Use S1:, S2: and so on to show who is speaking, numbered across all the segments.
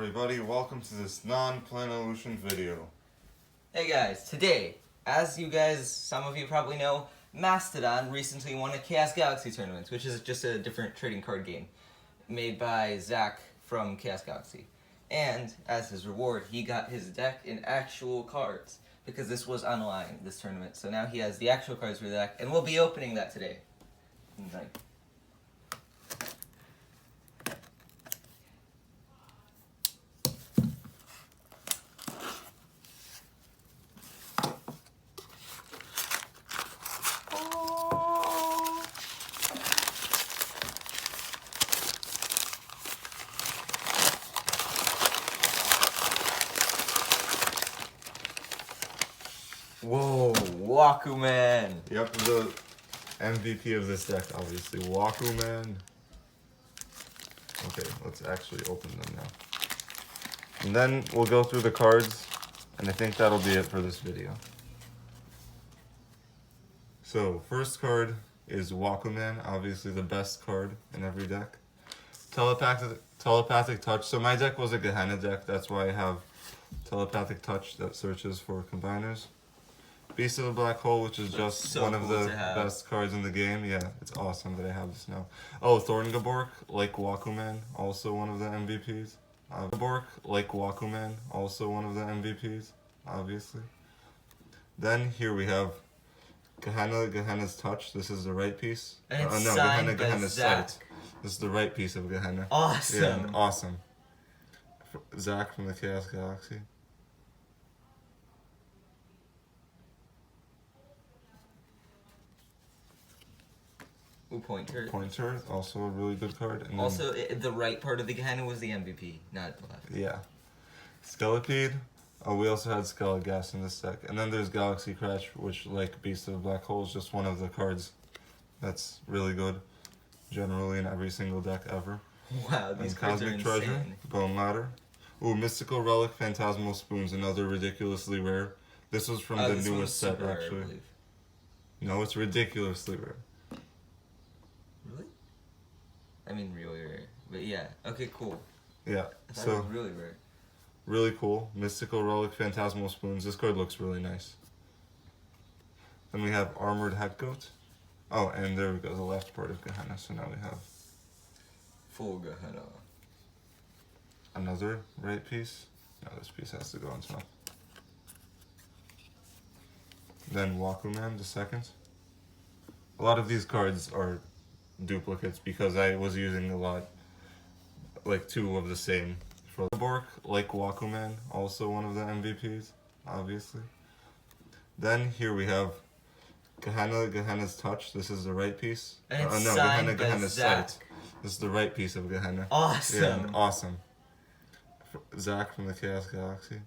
S1: everybody, welcome to this non-Planeolution video.
S2: Hey guys, today, as you guys, some of you probably know, Mastodon recently won a Chaos Galaxy tournament, which is just a different trading card game made by Zach from Chaos Galaxy. And as his reward, he got his deck in actual cards, because this was online, this tournament. So now he has the actual cards for the deck, and we'll be opening that today. Like, whoa, Wakuman!
S1: Yep, the MVP of this deck, obviously, Wakuman. Okay, let's actually open them now. And then we'll go through the cards, and I think that'll be it for this video. So, first card is Wakuman, obviously the best card in every deck. Telepathic Touch. So my deck was a Gehenna deck, that's why I have Telepathic Touch that searches for combiners. Beast of the Black Hole, which is just
S2: so
S1: one of
S2: cool
S1: the
S2: to have.
S1: best cards in the game. Yeah, it's awesome that I have this now. Oh, Thorngabork, like Wakuman, also one of the MVPs. Bork, like Wakuman, also one of the MVPs, obviously. Then here we have Gehenna's Touch. This is the right piece.
S2: And it's signed by
S1: Gehenna's
S2: Zach.
S1: Sight. This is the right piece of Gehenna.
S2: Awesome!
S1: Yeah, awesome. Zach from the Chaos Galaxy.
S2: Ooh, Pointer.
S1: Pointer, also a really good card. And then,
S2: Also, the right part of the Gehenna was the MVP, not the left.
S1: yeah. Skelepede. Oh, we also had Skelegast in this deck. And then there's Galaxy Crash, which, like Beast of the Black Hole, is just one of the cards that's really good, generally in every single deck ever.
S2: Wow, these
S1: And
S2: cards are
S1: Cosmic
S2: insane.
S1: Treasure, Bone Ladder. Ooh, Mystical Relic, Phantasmal Spoons, another ridiculously rare. This was from the
S2: This one was
S1: newest set,
S2: super rare, I
S1: actually.
S2: believe.
S1: No, it's ridiculously rare.
S2: Really? I mean, really rare. But yeah, okay, cool.
S1: Yeah,
S2: I thought it
S1: so
S2: was really rare.
S1: really cool. Mystical Relic, Phantasmal Spoons. This card looks really nice. Then we have Armored Headgoat. Oh, and there we go, the left part of Gehenna. So now we have
S2: Full Gehenna.
S1: another right piece. No, this piece has to go on top. Then Wakuman, the second. A lot of these cards are duplicates because I was using a lot, like two of the same. For Bork, like Wakuman, also one of the MVPs, obviously. Then here we have Gehenna's Touch. This is the right piece.
S2: And it's signed by
S1: Gehenna's
S2: Zach.
S1: Sight. This is the right piece of Gehenna.
S2: Awesome!
S1: Yeah, awesome. Zach from the Chaos Galaxy.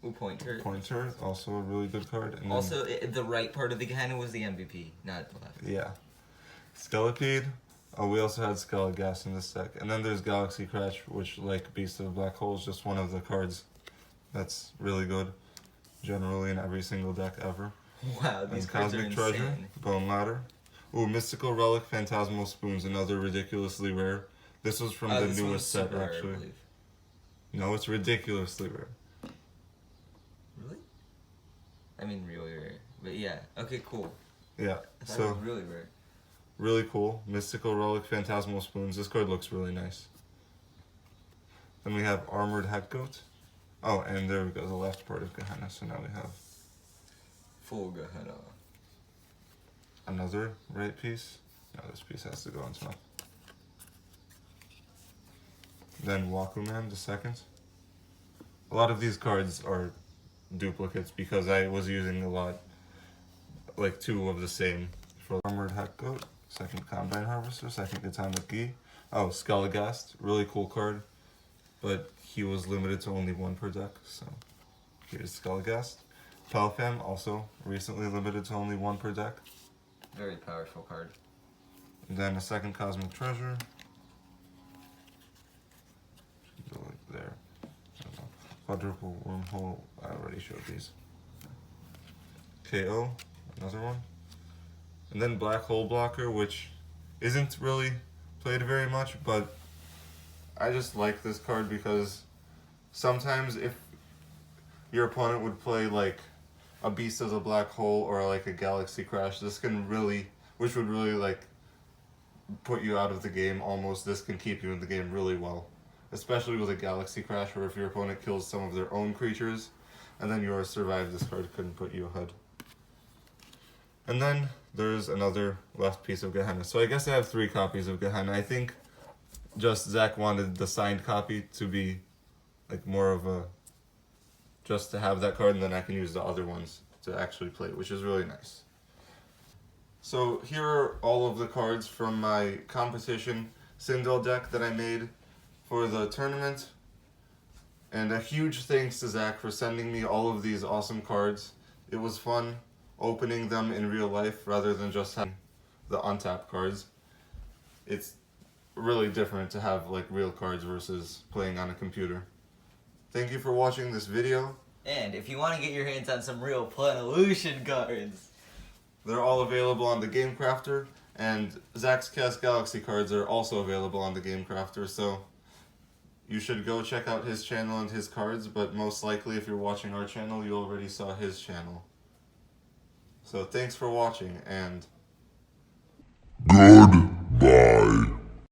S2: Ooh, Pointer.
S1: Pointer, also a really good card. And then,
S2: Also, the right part of the Gehenna was the MVP, not the left.
S1: yeah. Skelepede. Oh, we also had Skelegast in this deck. And then there's Galaxy Crash, which, like Beast of the Black Hole, is just one of the cards that's really good, generally in every single deck ever.
S2: Wow, these
S1: And
S2: cards are
S1: Cosmic
S2: insane.
S1: Treasure, Bone Ladder. Ooh, Mystical Relic, Phantasmal Spoons, another ridiculously rare. This was from the
S2: This one was
S1: newest set,
S2: super rare, I
S1: actually.
S2: believe.
S1: No, it's ridiculously rare.
S2: Really? I mean, really rare. But yeah, okay, cool.
S1: Yeah,
S2: I thought it
S1: so
S2: was really rare.
S1: really cool. Mystical Relic, Phantasmal Spoons. This card looks really nice. Then we have Armored Headgoat. Oh, and there we go, the left part of Gehenna. So now we have
S2: Full Gehenna.
S1: another right piece. No, this piece has to go on top. Then Wakuman, the second. A lot of these cards are duplicates because I was using a lot, like two of the same. For Armored Headgoat, second Combine Harvester, second Atomic Gi. Oh, Skelegast, really cool card, but he was limited to only one per deck, so here's Skelegast. Pelfam, also recently limited to only one per deck.
S2: Very powerful card.
S1: And then a second Cosmic Treasure. Go like there. I don't know. Quadruple Wormhole, I already showed these. KO, another one. And then Black Hole Blocker, which isn't really played very much, but I just like this card because sometimes if your opponent would play like a Beast of the Black Hole or like a Galaxy Crash, this can really, which would really like put you out of the game almost. This can keep you in the game really well, especially with a Galaxy Crash, where if your opponent kills some of their own creatures and then you survive, this card couldn't put you ahead. And then there's another last piece of Gehenna. So I guess I have 3 copies of Gehenna. I think just Zach wanted the signed copy to be like more of a, just to have that card, and then I can use the other ones to actually play, which is really nice. So here are all of the cards from my competition Sindel deck that I made for the tournament. And a huge thanks to Zach for sending me all of these awesome cards. It was fun opening them in real life rather than just having the untapped cards. It's really different to have like real cards versus playing on a computer. Thank you for watching this video.
S2: And if you want to get your hands on some real Planelution cards,
S1: they're all available on the Game Crafter, and Zach's Chaos Galaxy cards are also available on the Game Crafter, so you should go check out his channel and his cards, but most likely if you're watching our channel, you already saw his channel. So thanks for watching, and
S3: goodbye.